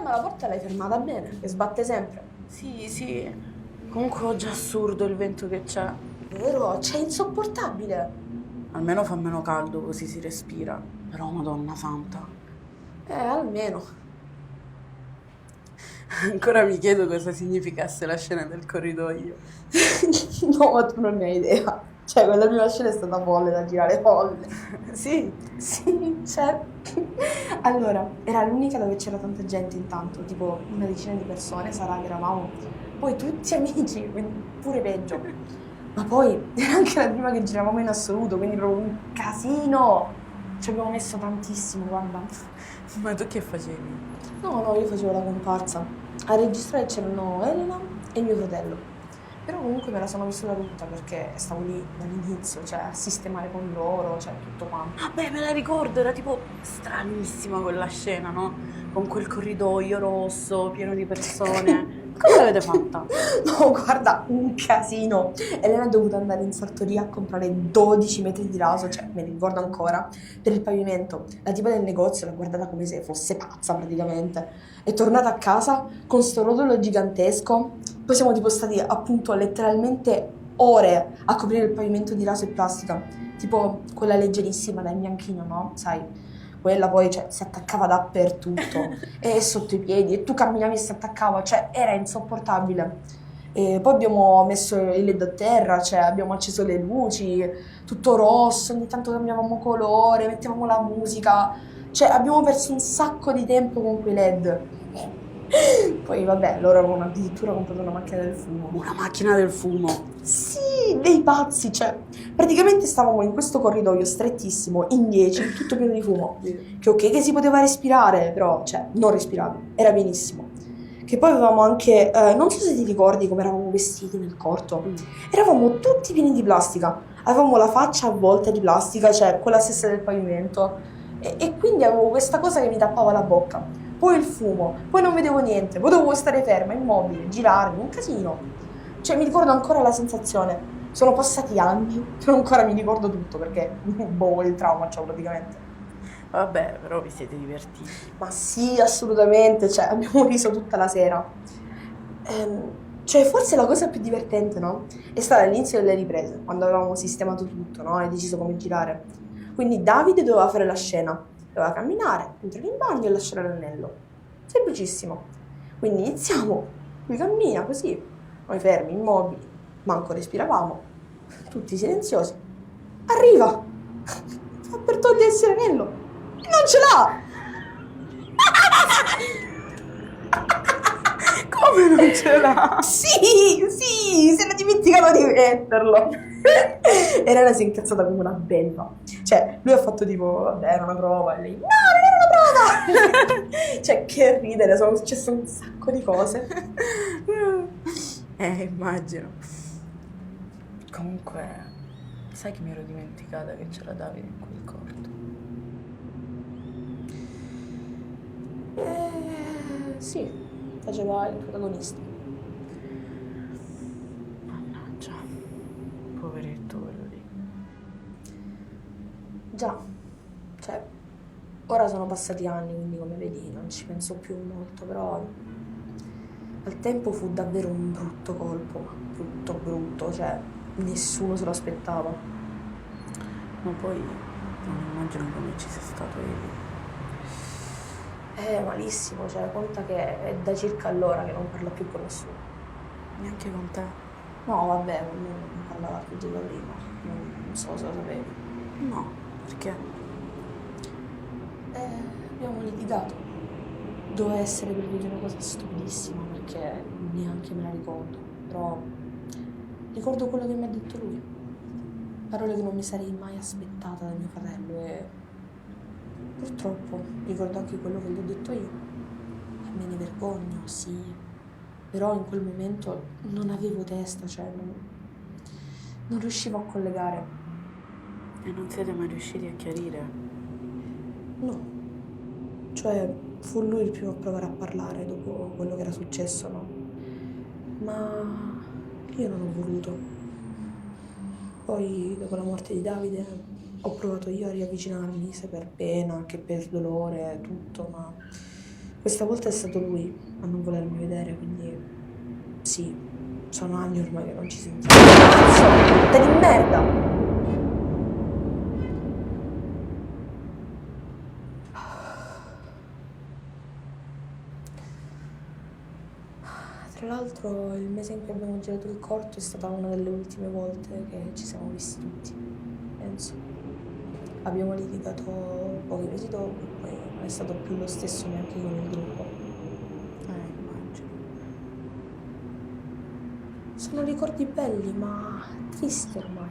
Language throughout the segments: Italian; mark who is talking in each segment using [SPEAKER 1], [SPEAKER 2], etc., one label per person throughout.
[SPEAKER 1] Ma la porta l'hai fermata bene, che sbatte sempre.
[SPEAKER 2] Sì, sì. Comunque oggi è assurdo il vento che c'è.
[SPEAKER 1] Vero? C'è insopportabile.
[SPEAKER 2] Almeno fa meno caldo, così si respira. Però, Madonna santa.
[SPEAKER 1] Almeno.
[SPEAKER 2] Ancora mi chiedo cosa significasse la scena del corridoio.
[SPEAKER 1] No, ma tu non ne hai idea. Cioè, quella prima scena è stata folle da girare folle.
[SPEAKER 2] Sì,
[SPEAKER 1] Sì, cioè. Allora, era l'unica dove c'era tanta gente intanto, tipo una decina di persone, sarà che eravamo poi tutti amici, quindi pure peggio. Ma poi era anche la prima che giravamo in assoluto, quindi proprio un casino. Ci abbiamo messo tantissimo, guarda.
[SPEAKER 2] ma tu che facevi?
[SPEAKER 1] No, io facevo la comparsa. A registrare c'erano Elena e mio fratello. Però comunque me la sono vissuta tutta perché stavo lì dall'inizio, cioè a sistemare con loro, cioè tutto quanto.
[SPEAKER 2] Vabbè, me la ricordo, era tipo stranissima quella scena, no? Con quel corridoio rosso, pieno di persone. Come l'avete fatta?
[SPEAKER 1] No, guarda, un casino. Elena è dovuta andare in sartoria a comprare 12 metri di raso, cioè me li ricordo ancora, per il pavimento. La tipa del negozio l'ha guardata come se fosse pazza praticamente. È tornata a casa con sto rotolo gigantesco. Poi siamo tipo stati appunto letteralmente ore a coprire il pavimento di raso e plastica. Tipo quella leggerissima dal bianchino, no? Sai, quella poi cioè, si attaccava dappertutto e sotto i piedi e tu camminavi e si attaccava, cioè era insopportabile. E poi abbiamo messo il LED a terra, cioè abbiamo acceso le luci, tutto rosso, ogni tanto cambiavamo colore, mettevamo la musica, cioè abbiamo perso un sacco di tempo con quei LED. Poi vabbè, loro avevano addirittura comprato una macchina del fumo.
[SPEAKER 2] Una macchina del fumo.
[SPEAKER 1] Sì, dei pazzi, cioè praticamente stavamo in questo corridoio strettissimo, in 10, tutto pieno di fumo. Che ok che si poteva respirare, però, cioè, non respirabile, era benissimo. Che poi avevamo anche, non so se ti ricordi come eravamo vestiti nel corto, eravamo tutti pieni di plastica, avevamo la faccia avvolta di plastica, cioè quella stessa del pavimento, e quindi avevo questa cosa che mi tappava la bocca, poi il fumo, poi non vedevo niente, poi dovevo stare ferma, immobile, girarmi, un casino. Cioè mi ricordo ancora la sensazione, sono passati anni, però ancora mi ricordo tutto perché, boh, il trauma c'ho praticamente.
[SPEAKER 2] Vabbè, però vi siete divertiti.
[SPEAKER 1] Ma sì, assolutamente, cioè abbiamo riso tutta la sera. Cioè forse la cosa più divertente, no? È stata all'inizio delle riprese, quando avevamo sistemato tutto, no? E deciso come girare. Quindi Davide doveva fare la scena, doveva camminare, entrare in bagno e lasciare l'anello. Semplicissimo. Quindi iniziamo, lui cammina così, noi fermi, immobili, manco respiravamo, tutti silenziosi. Arriva, fa per togliersi l'anello e non ce l'ha!
[SPEAKER 2] Come non ce l'ha?
[SPEAKER 1] Sì, si era dimenticato di metterlo. Elena si è incazzata come una belva. Cioè, lui ha fatto tipo, vabbè, era una prova. E lei, no, non era una prova! Cioè, che ridere, sono successe un sacco di cose.
[SPEAKER 2] Immagino. Comunque, sai che mi ero dimenticata che c'era Davide in quel corto?
[SPEAKER 1] Sì, faceva il protagonista.
[SPEAKER 2] Mannaggia, poveretto quello lì.
[SPEAKER 1] Già, cioè, ora sono passati anni, quindi come vedi non ci penso più molto, però al tempo fu davvero un brutto colpo, brutto, cioè nessuno se lo aspettava.
[SPEAKER 2] Ma poi non immagino come ci sia stato Eli.
[SPEAKER 1] Malissimo, cioè conta che è da circa all'ora che non parla più con nessuno.
[SPEAKER 2] Neanche con te.
[SPEAKER 1] No, vabbè, non parlava più della prima, non so se lo sapevi.
[SPEAKER 2] No, perché?
[SPEAKER 1] Abbiamo litigato. Doveva essere per dire una cosa stupidissima perché neanche me la ricordo, però ricordo quello che mi ha detto lui. Parole che non mi sarei mai aspettata da mio fratello e purtroppo ricordo anche quello che gli ho detto io. E me ne vergogno, sì, però in quel momento non avevo testa, cioè non riuscivo a collegare.
[SPEAKER 2] E non siete mai riusciti a chiarire?
[SPEAKER 1] No, cioè fu lui il primo a provare a parlare dopo quello che era successo, no? Ma io non ho voluto. Poi, dopo la morte di Davide, ho provato io a riavvicinarmi, sia per pena che per dolore, tutto, ma Questa volta è stato lui a non volermi vedere, quindi sì, sono anni ormai che non ci sentiamo. Cazzo, di merda! Tra l'altro il mese in cui abbiamo girato il corto è stata una delle ultime volte che ci siamo visti tutti, penso. Abbiamo litigato pochi mesi dopo, poi non è stato più lo stesso neanche con il gruppo.
[SPEAKER 2] Immagino.
[SPEAKER 1] Sono ricordi belli, ma tristi ormai.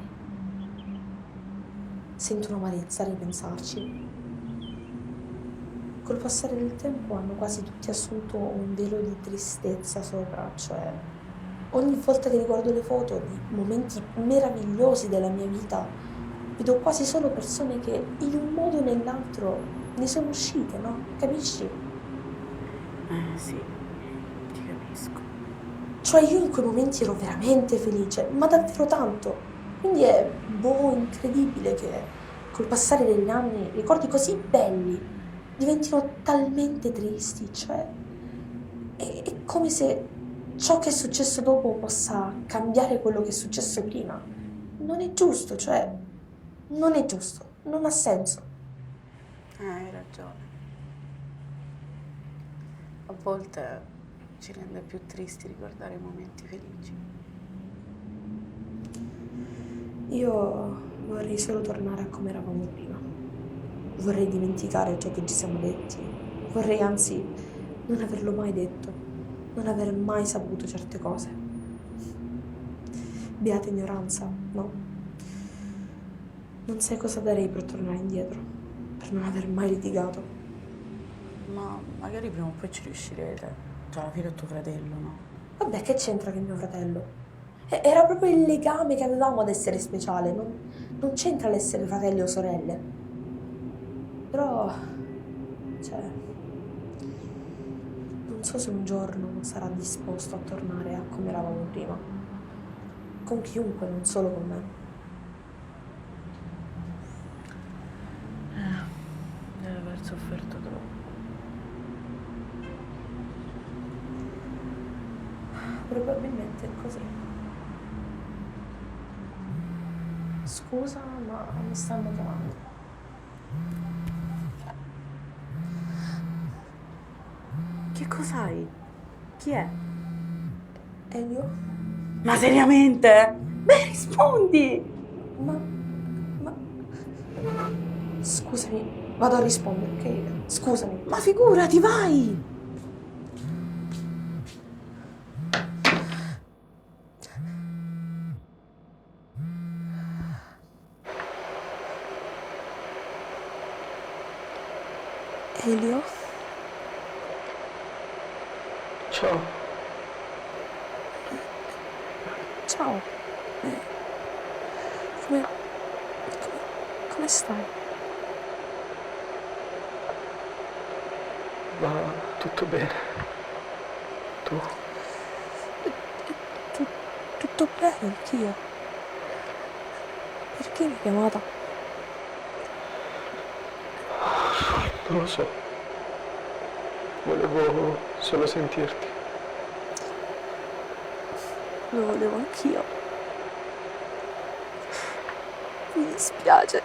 [SPEAKER 1] Sento un'amarezza a ripensarci. Col passare del tempo hanno quasi tutti assunto un velo di tristezza sopra, cioè ogni volta che riguardo le foto di momenti meravigliosi della mia vita, vedo quasi solo persone che in un modo o nell'altro ne sono uscite, no? Capisci?
[SPEAKER 2] Sì, ti capisco.
[SPEAKER 1] Cioè io in quei momenti ero veramente felice, ma davvero tanto. Quindi è incredibile che col passare degli anni ricordi così belli diventino talmente tristi, cioè è come se ciò che è successo dopo possa cambiare quello che è successo prima. Non è giusto, cioè non è giusto, non ha senso.
[SPEAKER 2] Hai ragione. A volte ci rende più tristi ricordare i momenti felici.
[SPEAKER 1] Io vorrei solo tornare a come eravamo prima. Vorrei dimenticare ciò che ci siamo detti. Vorrei anzi non averlo mai detto, non aver mai saputo certe cose. Beata ignoranza, no? Non sai cosa darei per tornare indietro, per non aver mai litigato.
[SPEAKER 2] Ma magari prima o poi ci riuscirete. Cioè, alla fine è tuo fratello, no?
[SPEAKER 1] Vabbè, che c'entra che è mio fratello? Era proprio il legame che avevamo ad essere speciale, non c'entra l'essere fratelli o sorelle. Però, cioè, non so se un giorno sarà disposto a tornare a come eravamo prima. Con chiunque, non solo con me.
[SPEAKER 2] Deve aver sofferto troppo.
[SPEAKER 1] Probabilmente è così. Scusa, ma mi stanno chiamando.
[SPEAKER 2] Che cos'hai? Chi è?
[SPEAKER 1] Elio?
[SPEAKER 2] Ma seriamente? Beh, rispondi!
[SPEAKER 1] Ma... Scusami, vado a rispondere, ok? Scusami.
[SPEAKER 2] Ma figurati, vai!
[SPEAKER 1] Elio?
[SPEAKER 3] Ciao,
[SPEAKER 1] Ciao. Come... come stai?
[SPEAKER 3] va tutto bene. Tu?
[SPEAKER 1] Tutto bene, anch'io. Perché mi hai chiamata?
[SPEAKER 3] Non lo so. Volevo solo sentirti.
[SPEAKER 1] Lo volevo anch'io. Mi dispiace.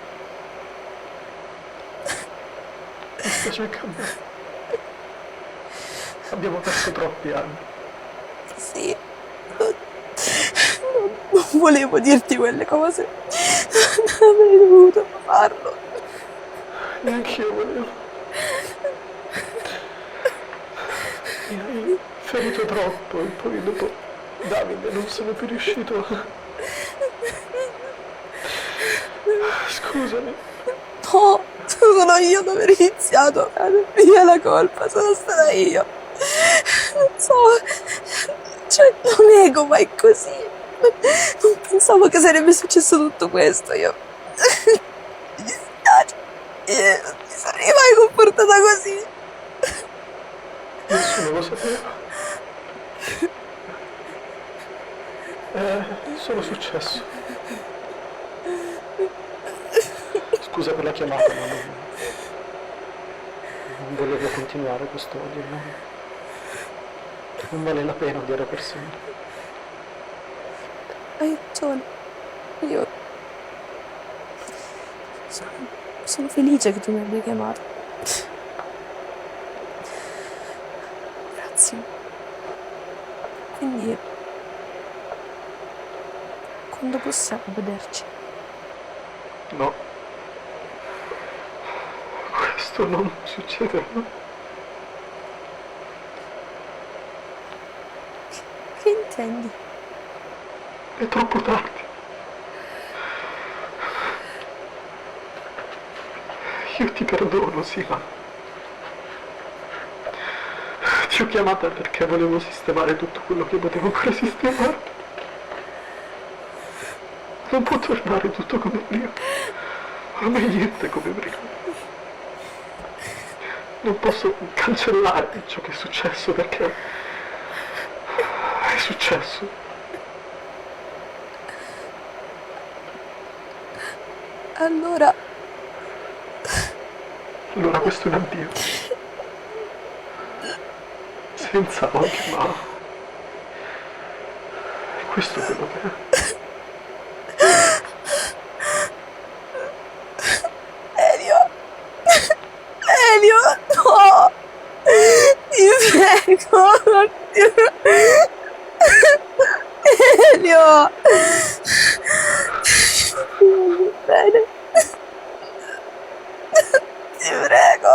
[SPEAKER 3] Mi spiace anche a me. Abbiamo perso troppi anni.
[SPEAKER 1] Sì. Non volevo dirti quelle cose. Non avrei dovuto farlo.
[SPEAKER 3] Neanch'io volevo. Mi hai ferito troppo e poi dopo Davide non sono più riuscito a... Scusami.
[SPEAKER 1] No, sono io ad aver iniziato. Via la colpa, sono stata io. Non so, cioè non nego mai così. Non pensavo che sarebbe successo tutto questo. Io mi dispiace. Non mi sarei mai comportata così.
[SPEAKER 3] Nessuno lo sapeva. È solo successo. Scusa per la chiamata, ma Non volevo continuare questo odio, no? Non vale la pena odiare persone.
[SPEAKER 1] Hai ragione. Io sono felice che tu mi abbia chiamato. Grazie. Quindi, quando possiamo vederci?
[SPEAKER 3] No. Questo non succederà.
[SPEAKER 1] Che intendi?
[SPEAKER 3] È troppo tardi. Io ti perdono, Sila. Ti ho chiamata perché volevo sistemare tutto quello che potevo ancora sistemare. Non può tornare tutto come prima. Ormai niente come prima. Non posso cancellare ciò che è successo perché è successo.
[SPEAKER 1] Allora,
[SPEAKER 3] Allora questo è un addio. Senza odio, ma è questo quello che è.
[SPEAKER 1] Elio! Elio, no! Ti prego, non ti... Elio! Ti voglio bene. Ti prego.